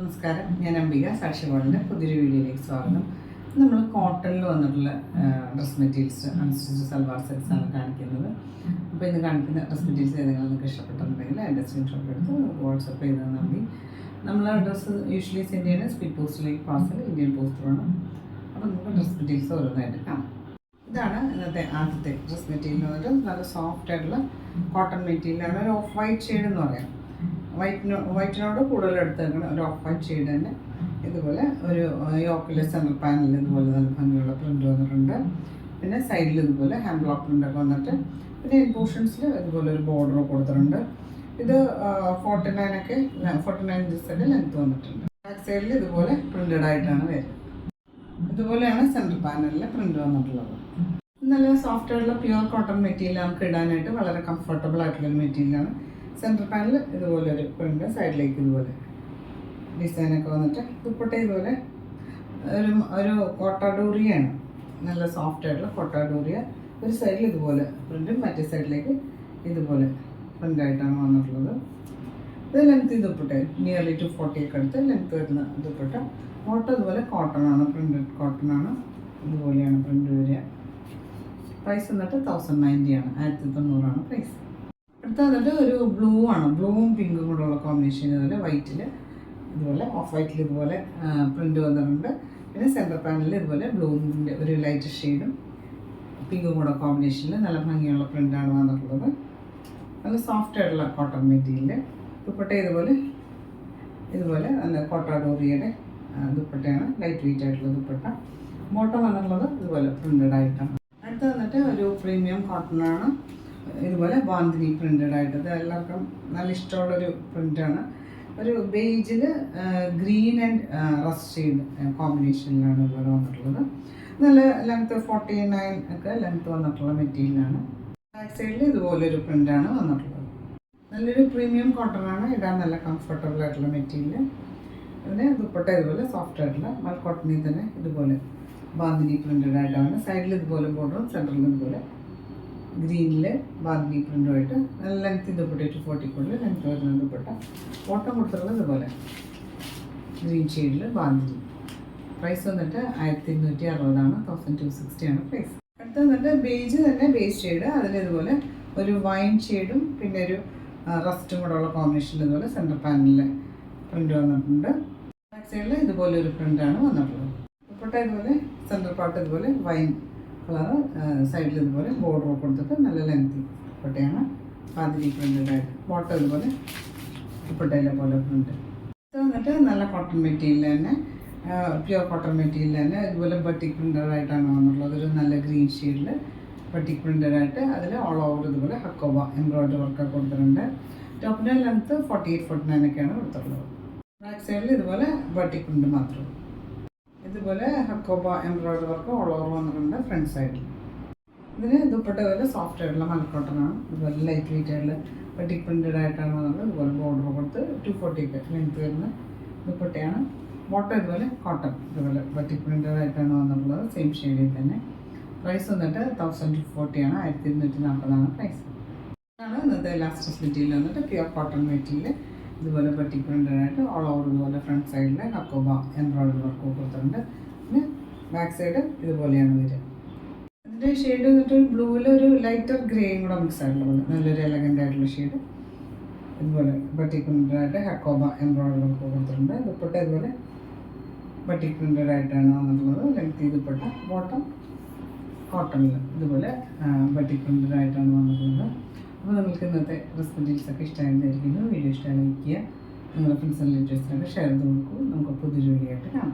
നമസ്കാരം, ഞാൻ അംബിക സാക്ഷിഗോൾഡിൻ്റെ പുതിയൊരു വീഡിയോയിലേക്ക് സ്വാഗതം. നമ്മൾ കോട്ടണിൽ വന്നിട്ടുള്ള ഡ്രസ് മെറ്റീരിയൽസ് അനുസരിച്ച് സൽവാർ സെറ്റ്സാണ് കാണിക്കുന്നത്. അപ്പോൾ ഇന്ന് കാണിക്കുന്ന ഡ്രസ് മെറ്റീരിയൽസ് ഏതെങ്കിലും നിങ്ങൾക്ക് ഇഷ്ടപ്പെട്ടിട്ടുണ്ടെങ്കിൽ അതിൻ്റെ സ്ക്രീൻഷോട്ട് എടുത്ത് വാട്സപ്പ് ചെയ്ത് തന്നാൽ മതി. നമ്മൾ ഡ്രസ്സ് യൂഷ്വലി സെൻഡ് ചെയ്യുന്ന സ്പീഡ് പോസ്റ്റിലേക്ക് പാർസൽ ഇന്ത്യൻ പോസ്റ്റ് വേണം. അപ്പോൾ നമുക്ക് ഡ്രസ് മെറ്റീരിയൽസ് ഓരോന്നായിട്ട് കാണാം. ഇതാണ് ഇന്നത്തെ ആദ്യത്തെ ഡ്രസ് മെറ്റീരിയൽ വന്നിട്ട് നല്ല സോഫ്റ്റ് ആയിട്ടുള്ള കോട്ടൺ മെറ്റീരിയലാണ്. ഒരു ഓഫ് വൈറ്റ് ഷെയ്ഡ് എന്ന് പറയാം. വൈറ്റിനോട് കൂടുതൽ എടുത്തേക്കണം. ഒരു ഓഫ് വൈറ്റ് ഷെയ്ഡ് തന്നെ ഇതുപോലെ ഒരു യോക്കിലെ സെൻട്രൽ പാനൽ ഇതുപോലെ നല്ല ഭംഗിയുള്ള പ്രിൻ്റ് വന്നിട്ടുണ്ട്. പിന്നെ സൈഡിൽ ഇതുപോലെ ഹാൻഡ് ബ്ലോക്ക് പ്രിൻ്റൊക്കെ വന്നിട്ട് പിന്നെ ഇൻ പോർഷൻസിൽ ഇതുപോലെ ഒരു ബോർഡർ കൊടുത്തിട്ടുണ്ട്. ഇത് 49 ഇഞ്ചസൊക്കെ ലെങ്ത് വന്നിട്ടുണ്ട്. ബാക്ക് സൈഡിൽ ഇതുപോലെ പ്രിൻ്റഡ് ആയിട്ടാണ് വരുന്നത്. ഇതുപോലെയാണ് സെൻട്രൽ പാനലിലെ പ്രിൻ്റ് വന്നിട്ടുള്ളത്. നല്ല സോഫ്റ്റ് ആയിട്ടുള്ള പ്യുവർ കോട്ടൺ മെറ്റീരിയൽ നമുക്ക് ഇടാനായിട്ട് വളരെ കംഫർട്ടബിൾ ആയിട്ടുള്ളൊരു മെറ്റീരിയലാണ്. സെൻട്രൽ പാനൽ ഇതുപോലെ ഒരു പ്രിൻ്റ്, സൈഡിലേക്ക് ഇതുപോലെ ഡിസൈനൊക്കെ വന്നിട്ട് ദുപ്പട്ട ഇതുപോലെ ഒരു കോട്ടാഡോറിയാണ്. നല്ല സോഫ്റ്റ് ആയിട്ടുള്ള കോട്ടാഡോറിയ. ഒരു സൈഡിൽ ഇതുപോലെ പ്രിൻ്റും മറ്റേ സൈഡിലേക്ക് ഇതുപോലെ പ്രിൻ്റായിട്ടാണ് വന്നിട്ടുള്ളത്. ഇത് ലെങ്ത് ദുപ്പട്ട നിയർലി 240 ഒക്കെ അടുത്ത് ലെങ്ത് വരുന്ന ദുപ്പട്ട. ബോട്ടം ഇതുപോലെ കോട്ടൺ ആണ്, പ്രിൻ്റഡ് കോട്ടൺ ആണ്. ഇതുപോലെയാണ് പ്രിൻ്റ് വരിക. പ്രൈസ് വന്നിട്ട് 1090 ആണ്, 1900 പ്രൈസ്. അടുത്ത വന്നിട്ട് ഒരു ബ്ലൂ ആണ്, ബ്ലൂവും പിങ്കും കൂടെ ഉള്ള കോമ്പിനേഷൻ. ഇതുപോലെ വൈറ്റിൽ ഇതുപോലെ ഓഫ് വൈറ്റിൽ ഇതുപോലെ പ്രിൻ്റ് വന്നിട്ടുണ്ട്. പിന്നെ സെൻറ്റർ പാനലിൽ ഇതുപോലെ ബ്ലൂവിൻ്റെ ഒരു ലൈറ്റ് ഷെയ്ഡും പിങ്കും കൂടെ കോമ്പിനേഷനിൽ നല്ല ഭംഗിയുള്ള പ്രിൻ്റാണ് വന്നിട്ടുള്ളത്. നല്ല സോഫ്റ്റ് ആയിട്ടുള്ള കോട്ടൺ മെറ്റീരിയൽ. ദുപ്പട്ട ഇതുപോലെ നല്ല കോട്ടാഡോറിയുടെ ദുപ്പട്ടയാണ്, ലൈറ്റ് വെയിറ്റ് ആയിട്ടുള്ള ദുപ്പട്ട. ബോട്ടം വന്നിട്ടുള്ളത് ഇതുപോലെ പ്രിൻ്റഡ് ആയിട്ടാണ്. അടുത്ത വന്നിട്ട് ഒരു പ്രീമിയം കോട്ടണാണ്. ഇതുപോലെ ബാന്തിനി പ്രിൻ്റഡ് ആയിട്ട്. ഇത് എല്ലാവർക്കും നല്ല ഇഷ്ടമുള്ളൊരു പ്രിൻ്റാണ്. ഒരു ബേജിൽ ഗ്രീൻ ആൻഡ് റസ്റ്റ് ഷെയ്ഡ് കോമ്പിനേഷനിലാണ് ഇതുപോലെ വന്നിട്ടുള്ളത്. നല്ല ലെങ്ത്ത് 49 ഒക്കെ ലെങ്ത്ത് വന്നിട്ടുള്ള മെറ്റീരിയലാണ്. ബാക്ക് സൈഡിൽ ഇതുപോലൊരു പ്രിൻ്റാണ് വന്നിട്ടുള്ളത്. നല്ലൊരു പ്രീമിയം കോട്ടണാണ്, ഇടാൻ നല്ല കംഫർട്ടബിൾ ആയിട്ടുള്ള മെറ്റീരിയൽ. അതിന് ദുപ്പട്ട ഇതുപോലെ സോഫ്റ്റ് ആയിട്ടുള്ള മൽ കോട്ടണിൽ തന്നെ ഇതുപോലെ ബാന്തിനി പ്രിൻ്റഡ് ആയിട്ടാണ്. സൈഡിൽ ഇതുപോലെ ബോർഡറും സെൻറ്ററിൽ ഇതുപോലെ ഗ്രീനിൽ ബാന്തിനി പ്രിൻ്റുമായിട്ട് നല്ല ലെങ്ത് ദുപ്പട്ട 240 കൂടുതൽ ലെങ്ത് വരുന്ന ദുപ്പട്ട. ബോട്ടം കൊടുത്തിട്ടുള്ളത് ഇതുപോലെ ഗ്രീൻ ഷെയ്ഡിൽ ബാന്തിനി. പ്രൈസ് വന്നിട്ട് 1260 1260 പ്രൈസ്. അടുത്ത വന്നിട്ട് ബേജ് തന്നെ ബേസ് ഷെയ്ഡ്, അതിലിതുപോലെ ഒരു വൈൻ ഷെയ്ഡും പിന്നെ ഒരു റസ്റ്റും കൂടെ ഉള്ള കോമ്പിനേഷനിൽ ഇതുപോലെ സെൻറ്റർ പാനലിൽ പ്രിൻ്റ് വന്നിട്ടുണ്ട്. ബാക്ക് സൈഡിൽ ഇതുപോലെ ഒരു പ്രിൻ്റാണ് വന്നിട്ടുള്ളത്. ദുപ്പട്ട ഇതുപോലെ സെൻറ്റർ പാർട്ട് ഇതുപോലെ വൈൻ കളർ, സൈഡിൽ ഇതുപോലെ ബോർഡർ കൊടുത്തിട്ട് നല്ല ലെങ്തി ദുപ്പട്ടയാണ്, ബാന്തിനി പ്രിൻ്റഡ് ആയിട്ട്. ബോട്ടം ഇതുപോലെ ദുപ്പട്ടയിലെ പോലെ പ്രിൻ്റ്. ഇത് വന്നിട്ട് നല്ല കോട്ടൺ മെറ്റീരിയൽ തന്നെ, പ്യുവർ കോട്ടൺ മെറ്റീരിയൽ തന്നെ ഇതുപോലെ ബട്ടിക് പ്രിൻ്റഡ് ആയിട്ടാണ് വന്നിട്ടുള്ളത്. ഒരു നല്ല ഗ്രീൻ ഷെയ്ഡിൽ ബട്ടിക് പ്രിൻ്റഡ് ആയിട്ട് അതിൽ ഓൾ ഓവർ ഇതുപോലെ ഹക്കോബ എംബ്രോയിഡറി വർക്കൊക്കെ കൊടുത്തിട്ടുണ്ട്. ടോപ്പിൻ്റെ ലെങ്ത്ത് 48-49 ഒക്കെയാണ് കൊടുത്തിട്ടുള്ളത്. ബാക്ക് സൈഡിൽ ഇതുപോലെ ബട്ടിക് പ്രിൻ്റ് മാത്രമേ. ഇതുപോലെ hakoba embroidery work all over വന്നിട്ടുണ്ട് ഫ്രണ്ട് സൈഡിൽ. ഇതിന് ദുപ്പട്ട പോലെ സോഫ്റ്റ് ആയിട്ടുള്ള മൽക്കോട്ടനാണ്. ഇതുപോലെ ലൈറ്റ് വെയിറ്റ് ആയിട്ടുള്ള ബട്ടിക് പ്രിൻ്റഡ് ആയിട്ടാണ് വന്നത്. ഇതുപോലെ ബോർഡർ കൊടുത്ത് 240 ഒക്കെ ലെങ്ത് വരുന്ന ദുപ്പട്ടയാണ്. ബോട്ടം ഇതുപോലെ കോട്ടൺ ഇതുപോലെ ബട്ടിക് പ്രിൻ്റഡ് ആയിട്ടാണ് വന്നിട്ടുള്ളത്, സെയിം ഷെയ്ഡിൽ തന്നെ. പ്രൈസ് വന്നിട്ട് 1240 ആണ്, 1240 പ്രൈസ്. ഇതാണ് ഇന്നത്തെ ലാസ്റ്റ് മെറ്റീരിയൽ വന്നിട്ട് പ്യുവർ കോട്ടൺ മെറ്റീരിയൽ. ഇതുപോലെ ബട്ടിക് പ്രിൻ്റഡ് ആയിട്ട് ഓൾ ഓവർ ഇതുപോലെ ഫ്രണ്ട് സൈഡിൽ ഹക്കോബ എംബ്രോയിഡറി വർക്ക് കൊടുത്തിട്ടുണ്ട്. പിന്നെ ബാക്ക് സൈഡ് ഇതുപോലെയാണ് വരിക. ഇതിൻ്റെ ഷെയ്ഡ് വന്നിട്ട് ബ്ലൂവിലൊരു ലൈറ്റർ ഗ്രേയും കൂടെ മിക്സ് ആയിട്ടുള്ള പോലെ നല്ലൊരു എലഗൻ്റ് ആയിട്ടുള്ള ഷെയ്ഡ്. ഇതുപോലെ ബട്ടിക് പ്രിൻ്റഡ് ആയിട്ട് ഹക്കോബ എംബ്രോയിഡറി വർക്ക് കൊടുത്തിട്ടുണ്ട്. ദുപ്പട്ട ഇതുപോലെ ബട്ടിക് പ്രിൻ്റഡ് ആയിട്ടാണ് വന്നിട്ടുള്ളത്, ലെങ്ത് ദുപ്പട്ട. ബോട്ടം കോട്ടണിൽ ഇതുപോലെ ബട്ടിക് പ്രിൻ്റഡ് ആയിട്ടാണ് വന്നിട്ടുള്ളത്. അപ്പോൾ നിങ്ങൾക്ക് ഇന്നത്തെ ഡ്രസ് മെറ്റീരിയൽസൊക്കെ ഇഷ്ടമായിരിക്കുന്നു. വീഡിയോ ഇഷ്ടമായി ലൈക്ക് ചെയ്യുക, നിങ്ങളുടെ ഫ്രണ്ട്സ് ആൻഡ് റിലേറ്റീവ്സിനൊക്കെ ഷെയർ ചെയ്ത് കൊടുക്കൂ. നമുക്ക് പുതിയൊരു വീഡിയോ ആയിട്ട് കാണാം.